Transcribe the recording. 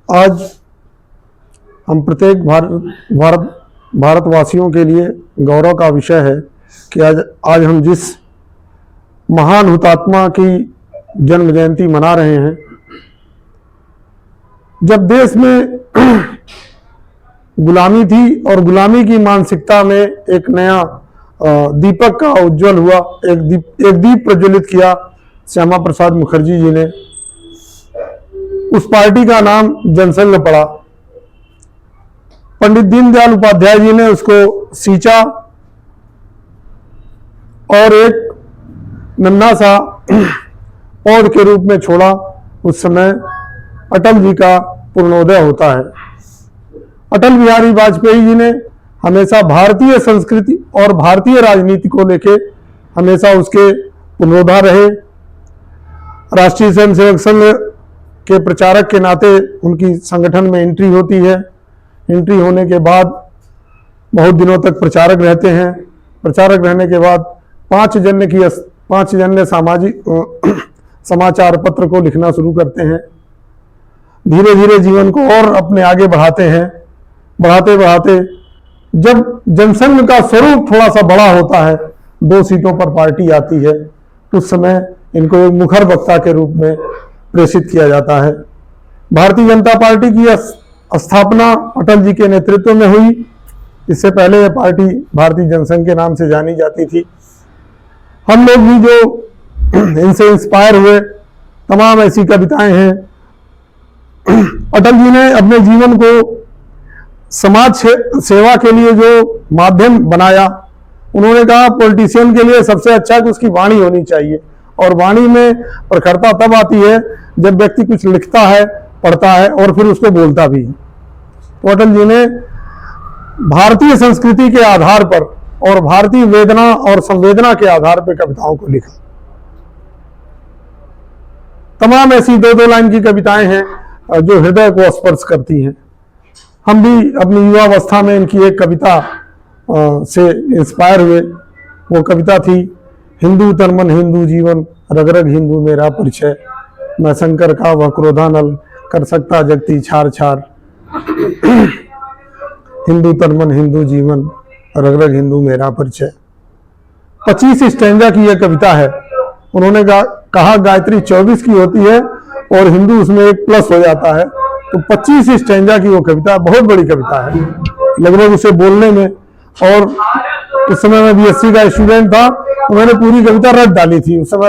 आज हम प्रत्येक भारतवासियों के लिए गौरव का विषय है कि आज हम जिस महान हुतात्मा की जन्म जयंती मना रहे हैं। जब देश में गुलामी थी और गुलामी की मानसिकता में एक नया दीपक का उज्जवल हुआ, एक दीप प्रज्वलित किया श्यामा प्रसाद मुखर्जी जी ने। उस पार्टी का नाम जनसंघ पड़ा। पंडित दीनदयाल उपाध्याय जी ने उसको सींचा और एक नन्हा सा पौध के रूप में छोड़ा। उस समय अटल जी का पूर्णोदय होता है। अटल बिहारी वाजपेयी जी ने हमेशा भारतीय संस्कृति और भारतीय राजनीति को लेके हमेशा उसके पुनरोधा रहे। राष्ट्रीय स्वयंसेवक संघ के प्रचारक के नाते उनकी संगठन में एंट्री होती है। एंट्री होने के बाद बहुत दिनों तक प्रचारक रहते हैं। प्रचारक रहने के बाद पांच जन्य सामाजिक समाचार पत्र को लिखना शुरू करते हैं। धीरे धीरे जीवन को और अपने आगे बढ़ाते हैं। बढ़ाते बढ़ाते जब जनसंघ का स्वरूप थोड़ा सा बड़ा होता है, 2 सीटों पर पार्टी आती है, तो उस समय इनको एक मुखर वक्ता के रूप में प्रेषित किया जाता है। भारतीय जनता पार्टी की स्थापना अटल जी के नेतृत्व में हुई। इससे पहले यह पार्टी भारतीय जनसंघ के नाम से जानी जाती थी। हम लोग भी जो इनसे इंस्पायर हुए, तमाम ऐसी कविताएं हैं। अटल जी ने अपने जीवन को समाज सेवा के लिए जो माध्यम बनाया, उन्होंने कहा पॉलिटिशियन के लिए सबसे अच्छा कि उसकी वाणी होनी चाहिए, और वाणी में प्रखरता तब आती है जब व्यक्ति कुछ लिखता है, पढ़ता है और फिर उसको बोलता भी है। तो अटल जी ने भारतीय संस्कृति के आधार पर और भारतीय वेदना और संवेदना के आधार पर कविताओं को लिखा। तमाम ऐसी 2-2 लाइन की कविताएं हैं जो हृदय को स्पर्श करती हैं। हम भी अपनी युवावस्था में इनकी एक कविता से इंस्पायर हुए। वो कविता थी, हिंदू तन मन हिंदू जीवन, रग रग हिंदू मेरा परिचय, मैं शंकर का वह क्रोधानल, कर सकता जगती छार छार। हिंदू तन मन हिंदू जीवन, रग रग हिंदू मेरा परिचय। 25 स्टैंजा की यह कविता है। उन्होंने कहा गायत्री 24 की होती है और हिंदू उसमें एक प्लस हो जाता है, तो 25 स्टैंजा की वो कविता बहुत बड़ी कविता है लगभग उसे बोलने में। और उस समय मैं BSc का स्टूडेंट था, तो मैंने पूरी कविता रट डाली थी उस समय।